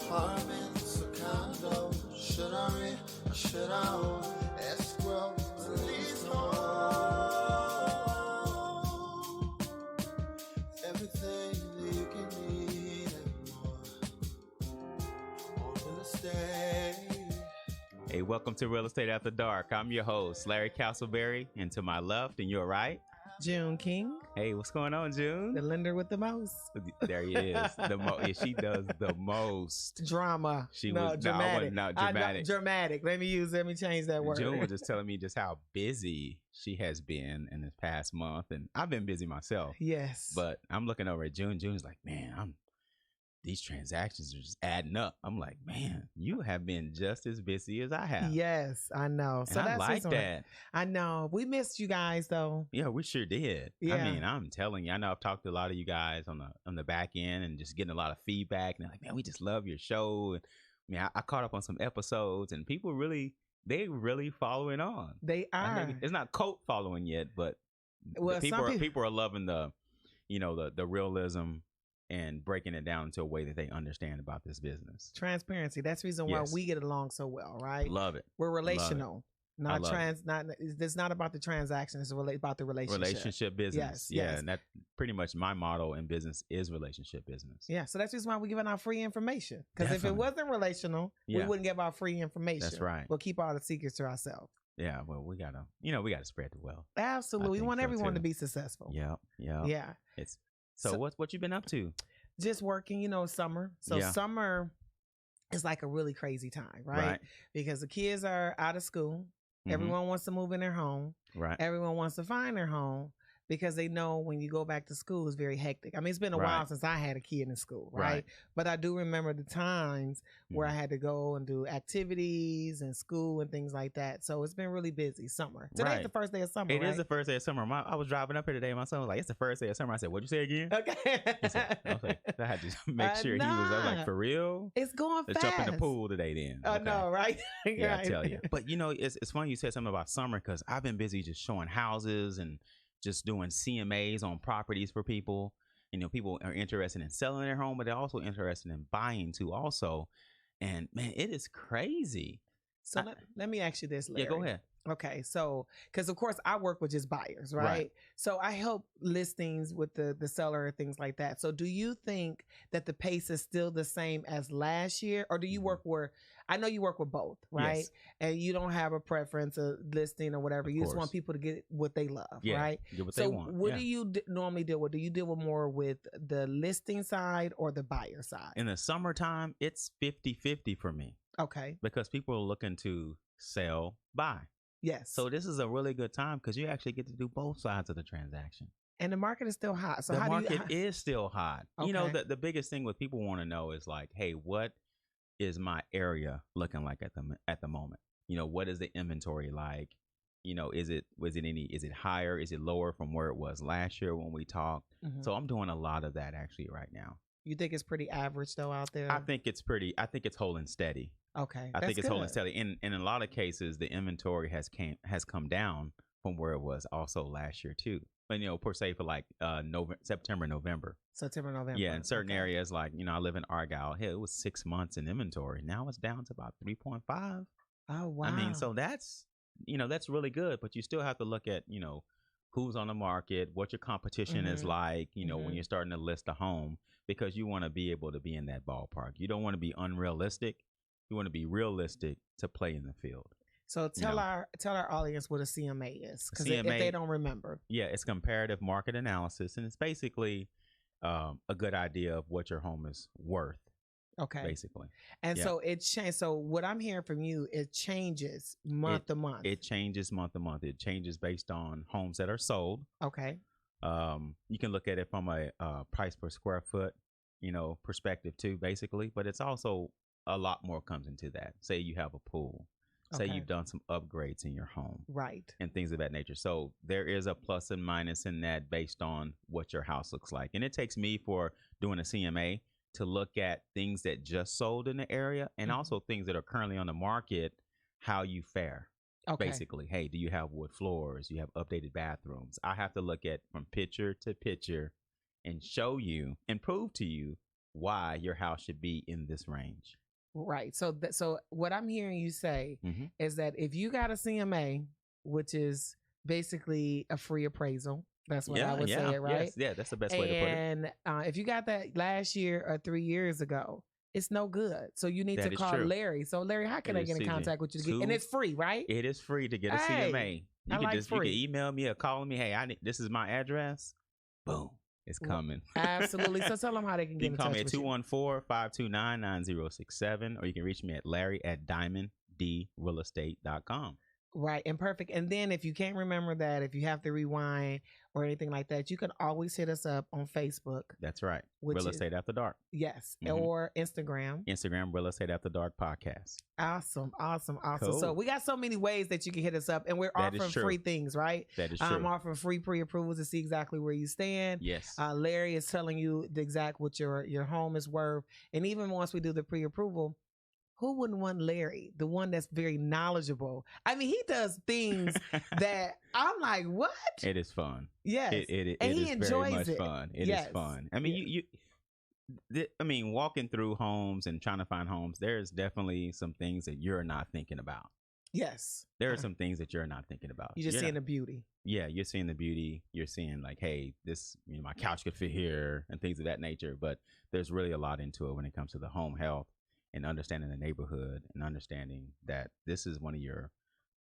Apartments or condos, should I rent or should I own? Escrow or leasehold? Everything that you can need and more on real estate. Hey, welcome to Real Estate After Dark. I'm your host, Larry Casselberry, and to my left, and you're right. June King, Hey, what's going on, June? the lender with the most There he is. Yeah, she does the most. drama. She no, was dramatic. not dramatic. Dramatic. Let me change that word. June was just telling me just how busy she has been in this past month, and I've been busy myself. Yes. But I'm looking over at June. June's like, man, these transactions are just adding up. I'm like, man, you have been just as busy as I have. Yes, I know. And I like that. I know. We missed you guys though. Yeah, we sure did. Yeah. I mean, I'm telling you, I know I've talked to a lot of you guys on the back end and just getting a lot of feedback. And they're like, man, we just love your show. And I mean, I caught up on some episodes, and people really following on. They are. It's not cult following yet, but Well, people are loving the realism and breaking it down to a way that they understand about this business. Transparency. That's the reason why Yes. we get along so well, right? Love it. We're relational. Not love trans. Not. It's not about the transaction. It's about the relationship. Relationship business. Yes, Yeah. yes. And that's pretty much my motto in business is relationship business. Yeah, so that's the reason why we're giving out free information. Because if it Definitely. wasn't relational, we Yeah. wouldn't give out free information. That's right. We'll keep all the secrets to ourselves. Yeah. Well, we gotta spread the wealth. Absolutely. We think want so, everyone too. to be successful. Yeah. Yeah. So So- what you been up to? Just working, summer. So Yeah. summer is like a really crazy time, right? Because the kids are out of school. Mhm. Everyone wants to move in their home. Right. Everyone wants to find their home because they know when you go back to school, it's very hectic. I mean, it's been a while Right. since I had a kid in school, right? Right. But I do remember the times where I Mhm. had to go and do activities and school and things like that. So it's been really busy. Summer. Today's Right. the first day of summer, It right? is the first day of summer. I was driving up here today, and my son was like, "It's the first day of summer." I said, "What'd you say again?" Okay. He said, I was like, I had to make sure he was. I was Nah. like, "For real?" It's going Let's fast. jump in the pool today, then. I Okay. know, right? Yeah, Right. I tell you. But it's funny you said something about summer because I've been busy just showing houses and just doing CMAs on properties for people. People are interested in selling their home, but they're also interested in buying too. Also, and man, it is crazy. So let me ask you this, Larry. Yeah, go ahead. Okay, so because of course I work with just buyers, right? Right. So I help listings with the seller and things like that. So do you think that the pace is still the same as last year, or do you work where? I know you work with both, right? Yes. And you don't have a preference of listing or whatever. Of You just course. want people to get what they love, Yeah, right? get what So they want. what Yeah. do you normally deal with? Do you deal with more with the listing side or the buyer side? In the summertime, it's 50-50 for me Okay. because people are looking to sell, buy. Yes. So this is a really good time because you actually get to do both sides of the transaction. and the market is still hot. So The how market do you? is still hot. Okay. The biggest thing what people want to know is like, hey, what is my area looking like at the moment? What is the inventory like? Is it higher? Is it lower from where it was last year when we talked? Mhm. So I'm doing a lot of that actually right now. You think it's pretty average though out there? I think it's holding steady. Okay. I think it's holding good. steady. In a lot of cases, the inventory has come down from where it was also last year too. But per se for like September, November. September, November. Yeah, in certain Okay. areas like I live in Argyle. Hey, it was 6 months in inventory. Now it's down to about 3.5. Oh wow. I mean, so that's really good. But you still have to look at who's on the market, what your competition is Mhm. like. When Mhm. you're starting to list a home, because you want to be able to be in that ballpark. You don't want to be unrealistic. You want to be realistic to play in the field. So tell know. our audience what a CMA is, because if CMA they don't remember. Yeah, it's comparative market analysis, and it's basically a good idea of what your home is worth, Okay. basically. And yeah. so it changed. So what I'm hearing from you, it changes month to month. It changes month to month. It changes based on homes that are sold. Okay. You can look at it from a price per square foot, perspective too, basically. But it's also a lot more comes into that. Say you have a pool. Say Okay. you've done some upgrades in your home. Right. And things of that nature. So there is a plus and minus in that based on what your house looks like. And it takes me for doing a CMA to look at things that just sold in the area and Mhm. also things that are currently on the market, how you fare. Okay. Basically, hey, do you have wood floors? Do you have updated bathrooms? I have to look at from picture to picture and show you and prove to you why your house should be in this range. Right. So what I'm hearing you say Mhm. is that if you got a CMA, which is basically a free appraisal, that's what I would say it, right? Yes, yeah, that's the best way to put it. And if you got that last year or 3 years ago, it's no good. So you need That to is call true. Larry. So Larry, how can It I is, get in Susan. contact with you to get? And it's free, right? It is free to get a Hey, CMA. I You can like you can free. email me or call me. Hey, this is my address. Boom, it's coming. Absolutely. So tell them how they can get You in can call touch me at with you. 214-529-9067, or you can reach me at larry@diamondrealestate.com. Right, and perfect. And then if you can't remember that, if you have to rewind or anything like that, you can always hit us up on Facebook. That's right. Which Real is- Estate After Dark. Yes, Mhm. or Instagram. Instagram, Real Estate After Dark Podcast. Awesome. So Cool. we got so many ways that you can hit us up, and we're That is offering true. free things, right? That is true. I'm offering free pre-approvals to see exactly where you stand. Yes. Larry is telling you the exact what your home is worth, and even once we do the pre-approval, who wouldn't want Larry, the one that's very knowledgeable? I mean, he does things that I'm like, what? It is fun. Yes, It and he is enjoys very much it. fun. It is Yes. fun. I mean, I mean, walking through homes and trying to find homes, there's definitely some things that you're not thinking about. Yes, There are some things that you're not thinking about. you're just You're seeing not- the beauty. Yeah, you're seeing the beauty. You're seeing like, hey, this, my couch could fit here and things of that nature. But there's really a lot into it when it comes to the home health and understanding the neighborhood and understanding that this is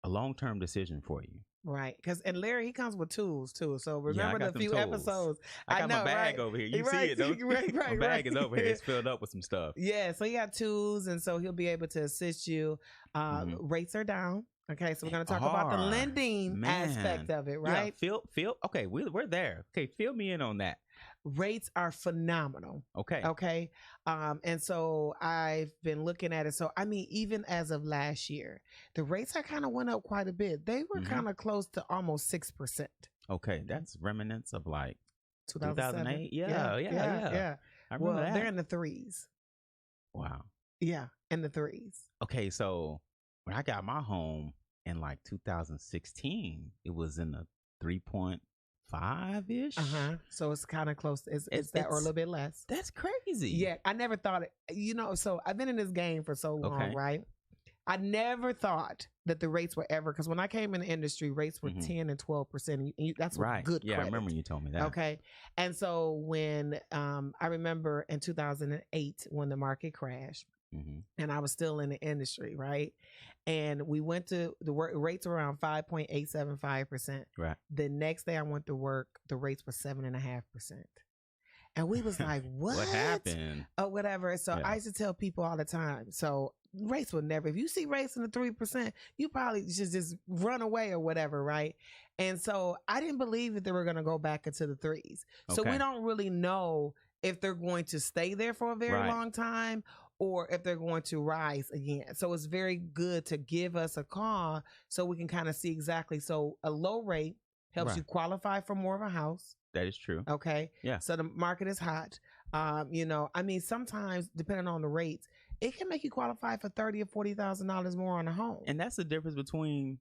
a long-term decision for you. Right, and Larry, he comes with tools too. So Yeah, I remember got the them few tools. episodes. I got know, my bag right? over here. You Right, see it, don't you? right, My bag is over here. It's filled up with some stuff. Yeah, so he got tools, and so he'll be able to assist you. Rates are down. Okay, so we're going to talk about the lending aspect of it, right? Yeah, okay, we're there. Okay, fill me in on that. Rates are phenomenal. Okay. And so I've been looking at it. So, I mean, even as of last year, the rates have kind of went up quite a bit. They were kind of close to almost 6%. Okay, that's remnants of like 2008. Yeah. I remember that. They're in the threes. Wow. Yeah, in the threes. Okay, so when I got my home in like 2016, it was in the 3.5-ish. So it's kind of close. It's that or a little bit less. That's crazy. Yeah, I never thought it. So I've been in this game for so long, right? I never thought that the rates were ever, because when I came in the industry, rates were 10 and 12%. And that's right. Good Yeah, credit. I remember you told me that. Okay. And so when I remember in 2008 when the market crashed, and I was still in the industry, right? And we went to the rates were around 5.875%. Right. The next day I went to work, the rates were 7.5%. And we was like, what? What happened? Oh, whatever. So I used to tell people all the time. So rates will never, if you see rates in the 3%, you probably should just run away or whatever, right? And so I didn't believe that they were going to go back into the threes. So we don't really know if they're going to stay there for a very long time or if they're going to rise again. So it's very good to give us a call so we can kind of see exactly. So a low rate helps you qualify for more of a house. That is true. Okay. Yeah. So the market is hot. I mean, sometimes depending on the rates, it can make you qualify for $30,000 or $40,000 more on a home. And that's the difference between,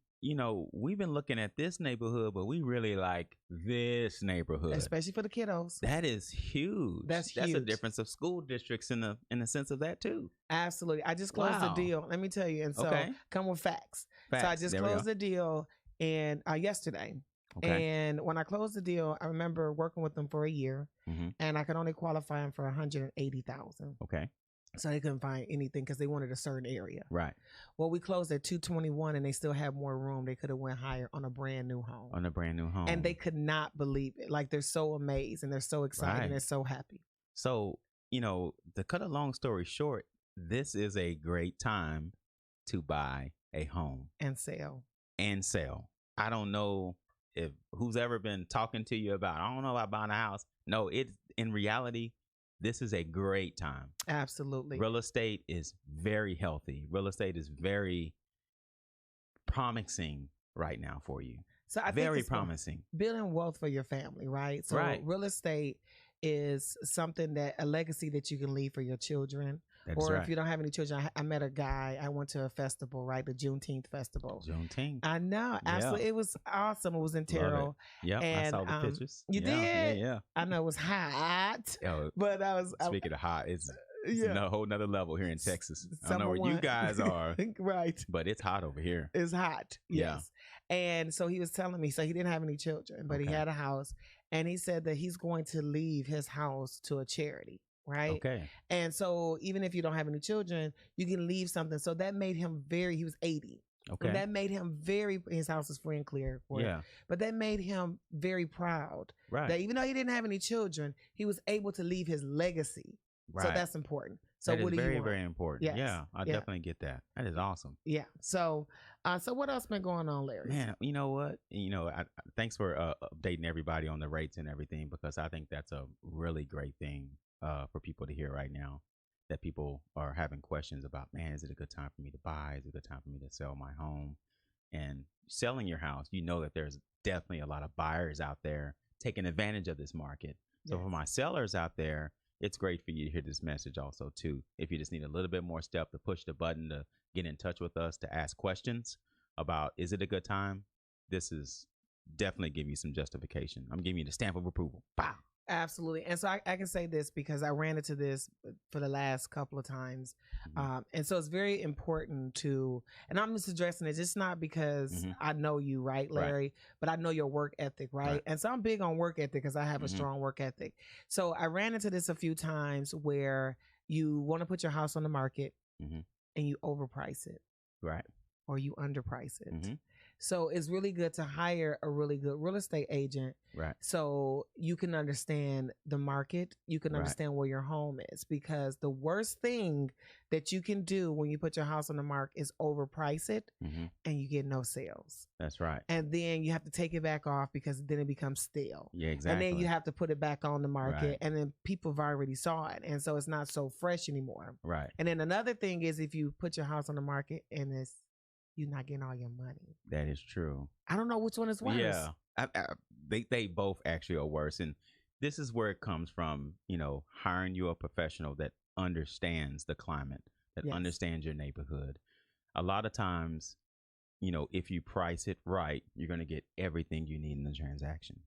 we've been looking at this neighborhood, but we really like this neighborhood, especially for the kiddos. That is huge. That's huge. a difference of school districts in the sense of that too. Absolutely. I just closed the deal. Let me tell you. And so come with facts. So I just closed the deal and yesterday. Okay. And when I closed the deal, I remember working with them for a year, and I could only qualify them for $180,000. Okay. So they couldn't find anything because they wanted a certain area. Right. Well, we closed at 221, and they still had more room. They could have went higher on a brand new home. And they could not believe it. Like, they're so amazed and they're so excited and they're so happy. So, to cut a long story short, this is a great time to buy a home and sell. I don't know if who's ever been talking to you about, I don't know about buying a house. No, in reality, this is a great time. Absolutely. Real estate is very healthy. Real estate is very promising right now for you. So I very think it's promising. Building wealth for your family, right? So real estate is something that a legacy that you can leave for your children. That is Or right. if you don't have any children, I met a guy. I went to a festival, right? The Juneteenth festival. Juneteenth. I know, absolutely. It was awesome. It was in Love Terrell. it. Yep, I And, saw the pictures. You Yeah, did? Yeah. I know it was hot, Yo, but I was. speaking of hot, it's yeah. a whole nother level here in Texas. I don't know Summer where you one. guys are, Right. but it's hot over here. It's hot. Yeah. Yes. And so he was telling me, so he didn't have any children, but he Okay. had a house. And he said that he's going to leave his house to a charity. Right. Okay. And so even if you don't have any children, you can leave something. So that made him he was 80. Okay. And that made him his house is free and clear. Of course. Yeah. But that made him very proud Right. that even though he didn't have any children, he was able to leave his legacy. Right. So that's important. So that what is do very, you want? very important. Yes. Yeah, I Yeah. definitely get that. That is awesome. Yeah. So what else been going on, Larry? Man, you know what? Thanks for updating everybody on the rates and everything, because I think that's a really great thing for people to hear right now, that people are having questions about, man, is it a good time for me to buy? Is it a good time for me to sell my home? And selling your house, you know that there's definitely a lot of buyers out there taking advantage of this market. So Yes. for my sellers out there, it's great for you to hear this message also too. If you just need a little bit more step to push the button to get in touch with us, to ask questions about, is it a good time? This is definitely give you some justification. I'm giving you the stamp of approval. Wow. Absolutely. And so I can say this because I ran into this for the last couple of times. Mhm. And so it's very important to, and I'm just addressing it just not because Mhm. I know you, right, Larry, but I know your work ethic, right? Right. And so I'm big on work ethic because I have a Mhm. strong work ethic. So I ran into this a few times where you want to put your house on the market Mhm. and you overprice it Right. or you underprice it. Mhm. So it's really good to hire a really good real estate agent Right. so you can understand the market, you can Right. understand where your home is, because the worst thing that you can do when you put your house on the market is overprice it Mhm. and you get no sales. That's right. And then you have to take it back off because then it becomes stale. Yeah, exactly. And then you have to put it back on the market Right. and then people have already saw it. And so it's not so fresh anymore. Right. And then another thing is if you put your house on the market and you're not getting all your money. That is true. I don't know which one is worse. Yeah, they both actually are worse, and this is where it comes from. Hiring you a professional that understands the climate, that Yes. understands your neighborhood. A lot of times, if you price it right, you're going to get everything you need in the transaction.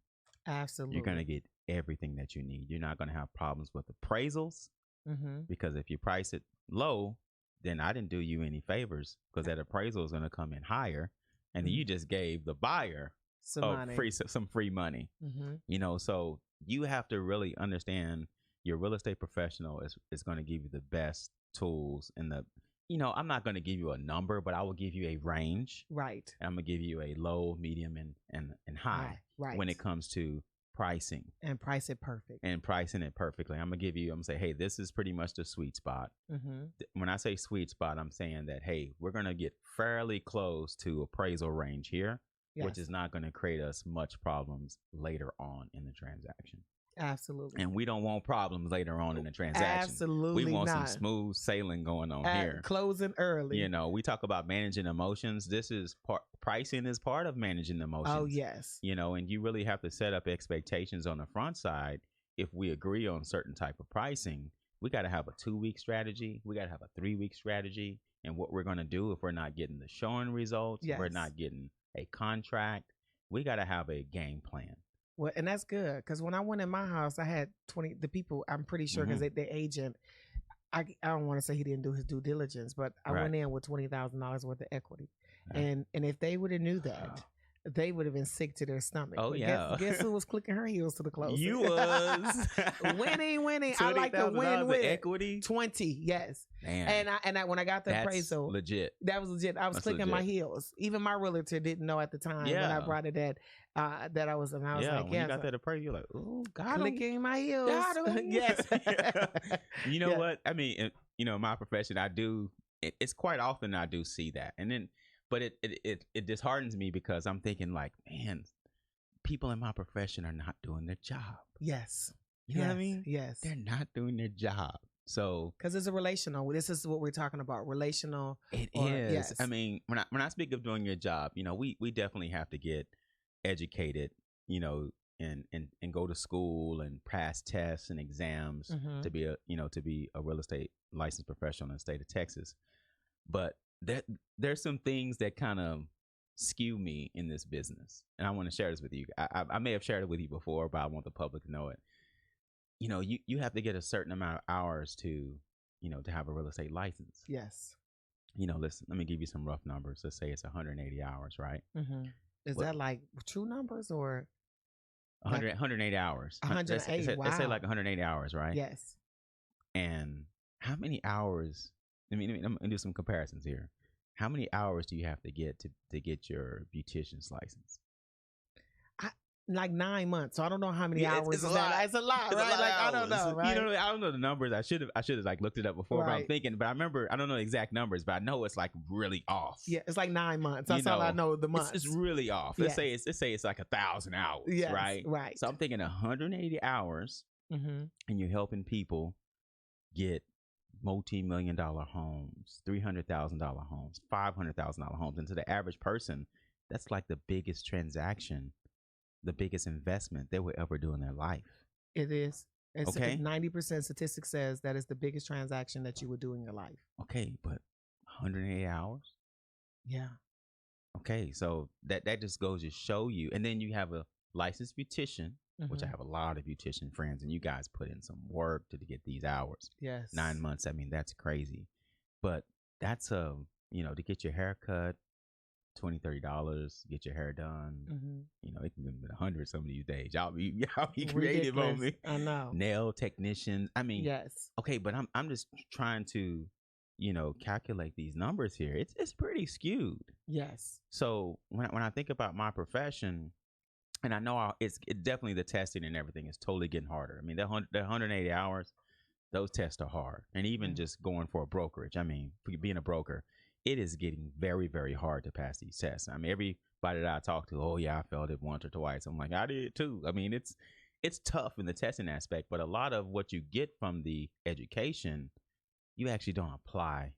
Absolutely. You're going to get everything that you need. You're not going to have problems with appraisals, Mm-hmm. because if you price it low, then I didn't do you any favors, because that appraisal is going to come in higher, and then you just gave the buyer Some some free money. Mm-hmm. So you have to really understand your real estate professional is going to give you the best tools, and I'm not going to give you a number, but I will give you a range. Right. And I'm going to give you a low, medium, and high Right. when it comes to pricing And price it perfect. and pricing it perfectly. I'm going to say, hey, this is pretty much the sweet spot. Mm-hmm. When I say sweet spot, I'm saying that, hey, we're going to get fairly close to appraisal range here, Yes. which is not going to create us much problems later on in the transaction. Absolutely. And we don't want problems later on in the transaction. Absolutely We want not. some smooth sailing going on here. Closing early. We talk about managing emotions. This is pricing is part of managing emotions. Oh, yes. And you really have to set up expectations on the front side. If we agree on certain type of pricing, we got to have a 2-week strategy. We got to have a 3-week strategy. And what we're going to do if we're not getting the showing results, Yes. we're not getting a contract, we got to have a game plan. Well, and that's good because when I went in my house, I had 20. The people, I'm pretty sure, because the agent, I don't want to say he didn't do his due diligence, but I Right. went in with $20,000 worth of equity, Right. and if they would have knew that, they would have been sick to their stomach. Oh, But yeah. Guess who was clicking her heels to the closer? You was winning. I like to win $20,000 with equity. 20. Yes. Man, And I when I got the that's appraisal, legit. that was legit. I was That's clicking my legit. heels. Even my realtor didn't know at the time when I Yeah. brought it that I was, and I was like, When yeah, you got that appraisal, you're like, oh, God, clicking my heels. Got 'em. Yes. You know Yeah. what? I mean, in my profession, I do. It's quite often I do see that, and then, but it disheartens me because I'm thinking like, man, people in my profession are not doing their job. Yes. You know what I mean? Yes. They're not doing their job. So Because it's a relational. This is what we're talking about. Relational. it Or- is. yes. I mean, when I speak of doing your job, we definitely have to get educated, and go to school and pass tests and exams Mhm. to be a real estate licensed professional in the state of Texas. But there's some things that kind of skew me in this business, and I want to share this with you. I may have shared it with you before, but I want the public to know it. You have to get a certain amount of hours to have a real estate license. Yes. Listen, let me give you some rough numbers. Let's say it's 180 hours, right? Mm-hmm. Is that like true numbers or 180 hours? 180. Let's say Wow. like 180 hours, right? Yes. And how many hours? I'm gonna do some comparisons here. How many hours do you have to get to get your beautician's license? Like 9 months. So I don't know how many Yeah, hours it's a is that. lot. It's a lot, It's a right? lot Like of I don't hours. know, right? I don't know the numbers. I should have like looked it up before. But I'm Right. thinking. But I remember. I don't know the exact numbers, but I know it's like really off. Yeah, it's like 9 months. That's all I know. The months. It's really off. Let's say it's like 1,000 hours, Yes, right? right. So I'm thinking 180 hours, Mm-hmm. and you're helping people get multi-million-dollar homes, $300,000 homes, $500,000 homes, and to the average person, that's like the biggest transaction, the biggest investment they will ever do in their life. It is. It's Okay. 90% statistic says that is the biggest transaction that you would do in your life. Okay, but 180 hours. Yeah. Okay, so that just goes to show you, and then you have a licensed beautician, which I have a lot of beautician friends, and you guys put in some work to get these hours. Yes. 9 months. I mean, that's crazy. But that's to get your hair cut, $20-$30, get your hair done. Mm-hmm. It can be $100 some of these days. Y'all be creative on me. I know. Nail technicians. I mean, Yes. okay, but I'm just trying to, calculate these numbers here. It's pretty skewed. Yes. So when I think about my profession, and I know it's definitely the testing and everything is totally getting harder. I mean, the 180 hours, those tests are hard. And even just going for a brokerage, I mean, for being a broker, it is getting very, very hard to pass these tests. I mean, everybody that I talk to, oh yeah, I failed it once or twice. I'm like, I did too. I mean, it's tough in the testing aspect, but a lot of what you get from the education, you actually don't apply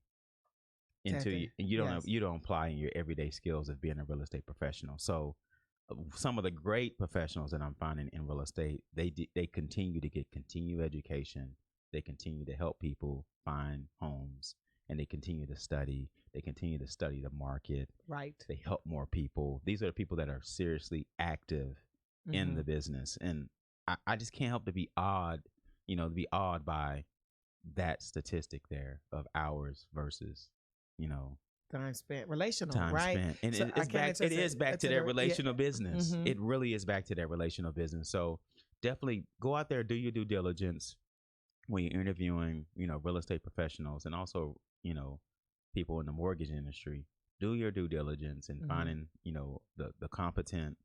into, and you don't apply in your everyday skills of being a real estate professional. So some of the great professionals that I'm finding in real estate, they continue to get continued education. They continue to help people find homes, and they continue to study. They continue to study the market. Right. They help more people. These are the people that are seriously active in the business. And I just can't help to be awed by that statistic there of hours versus, time spent. Relational, time right? spent. And So it is back to that relational business. Mhm. It really is back to that relational business. So definitely go out there, do your due diligence when you're interviewing, real estate professionals, and also, people in the mortgage industry. Do your due diligence in finding, the competent,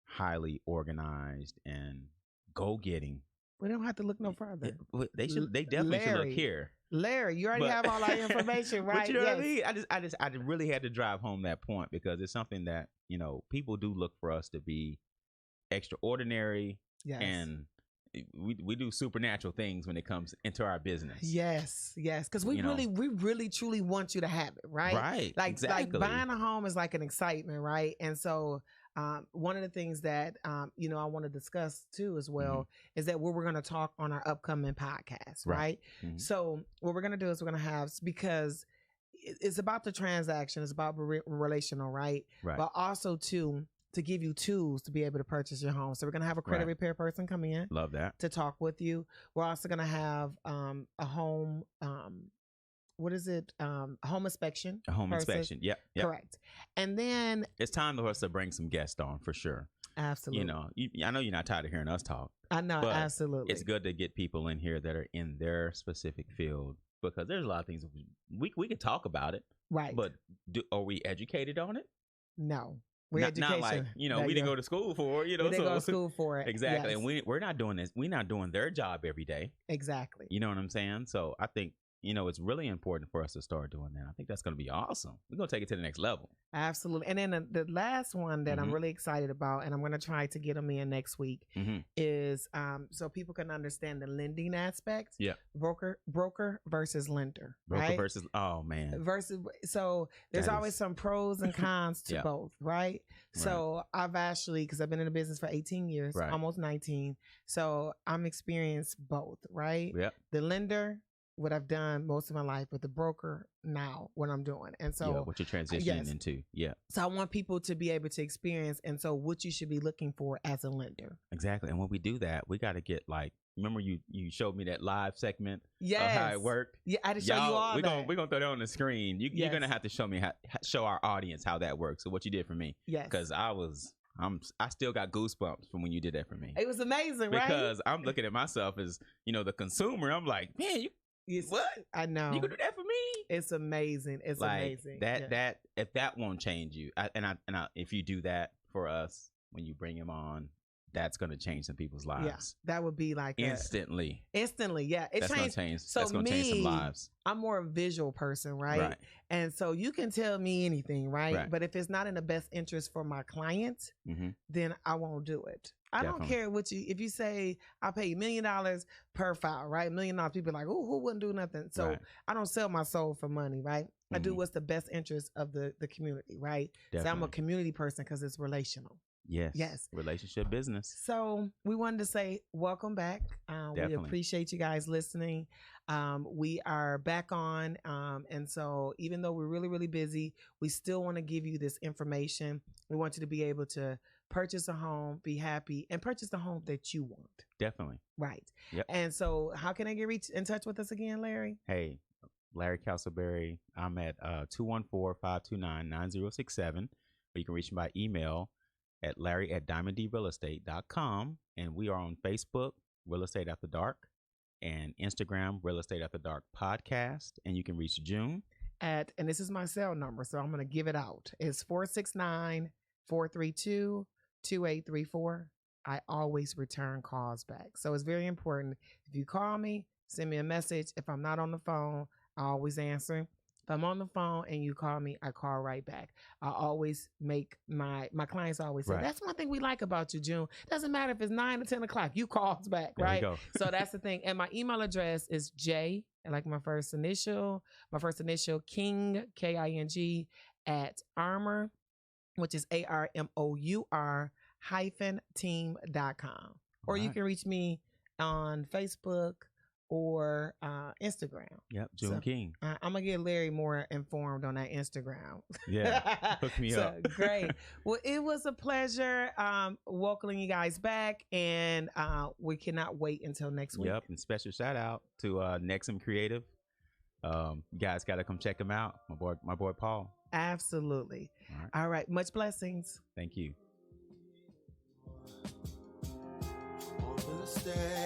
highly organized, and go-getting. We don't have to look no further. They definitely should look here. Larry, you already have all our information, right? But you know what I mean? I really had to drive home that point, because it's something that, people do look for us to be extraordinary, Yes. and we do supernatural things when it comes into our business. Yes, because we really truly want you to have it, right? Right. Like exactly. buying a home is like an excitement, right? And so one of the things that I want to discuss too as well is that what we're going to talk on our upcoming podcast, right? Mhm. So what we're going to do is we're going to have, because it's about the transaction, it's about relational, right? Right. But also to give you tools to be able to purchase your home. So we're going to have a credit repair person come in. Love that. To talk with you. We're also going to have a home, what is it? A home inspection. A home person. inspection. Yep. Correct. And then It's time for us to bring some guests on for sure. absolutely. I know you're not tired of hearing us talk. I know, but absolutely. It's good to get people in here that are in their specific field, because there's a lot of things we can talk about it. Right. But are we educated on it? No. We're not education. like, we didn't go to school for it, We didn't go to school for it. Exactly. Yes. And we're not doing this. We're not doing their job every day. Exactly. You know what I'm saying? So I think it's really important for us to start doing that. I think that's going to be awesome. We're going to take it to the next level. Absolutely. And then the last one that I'm really excited about, and I'm going to try to get them in next week, is so people can understand the lending aspect. Yeah. Broker versus lender. Broker right? versus, oh man. So there's That always is- some pros and cons to Yeah. both, right? So I've actually, because I've been in the business for 18 years, Right. almost 19. So I'm experienced both, right? Yep. The lender, what I've done most of my life, with the broker now, what I'm doing. And so what you're transitioning yes. into. Yeah, so I want people to be able to experience, and so what you should be looking for as a lender. exactly. And when we do that, we got to get remember you showed me that live segment Yes. of how it worked. Yeah, I had to show you all we're that. gonna throw that on the screen. You're Yes. gonna have to show me show our audience how that works. So what you did for me, Yes. because I still got goosebumps from when you did that for me. It was amazing, right? Because I'm looking at myself as the consumer. I'm like, man, what? I know. You can do that for me? It's amazing. It's amazing. That if that won't change you, if you do that for us when you bring him on, that's going to change some people's lives. Yeah, that would be like instantly. Instantly, yeah. That's going to change. So that's going to change some lives. I'm more a visual person, right? And so you can tell me anything, right? But if it's not in the best interest for my client, then I won't do it. I don't care if you say I'll pay you $1 million per file, right? $1 million, people are like, oh, who wouldn't do nothing? So I don't sell my soul for money, right? I do what's the best interest of the community, right? Definitely. So I'm a community person because it's relational. Yes. Relationship business. So we wanted to say welcome back. We appreciate you guys listening. We are back on. And so even though we're really, really busy, we still want to give you this information. We want you to be able to purchase a home, be happy, and purchase the home that you want. Definitely. Right. Yep. And so how can I get in touch with us again, Larry? Hey, Larry Casselberry. I'm at 214-529-9067. Or you can reach me by email at larry@diamonddrealestate.com. And we are on Facebook, Real Estate After Dark, and Instagram, Real Estate After Dark Podcast. And you can reach June and this is my cell number, so I'm going to give it out. It's 469-432-2834. I always return calls back. So it's very important. If you call me, send me a message. If I'm not on the phone, I always answer. If I'm on the phone and you call me, I call right back. I always make my clients always say, that's one thing we like about you, June. Doesn't matter if it's 9 or 10 o'clock, you call us back, right? There we go. So that's the thing. And my email address is J, like my first initial, King, King, at Armour, which is ARMOUR -team.com. Or you can reach me on Facebook or Instagram. Yep, June King. I'm going to get Larry more informed on that Instagram. Yeah, hook me up. Great. Well, it was a pleasure welcoming you guys back, and we cannot wait until next week. Yep, and special shout out to Nexum Creative. You guys got to come check him out. My boy Paul. Absolutely. All right. Much blessings. Thank you. On real estate.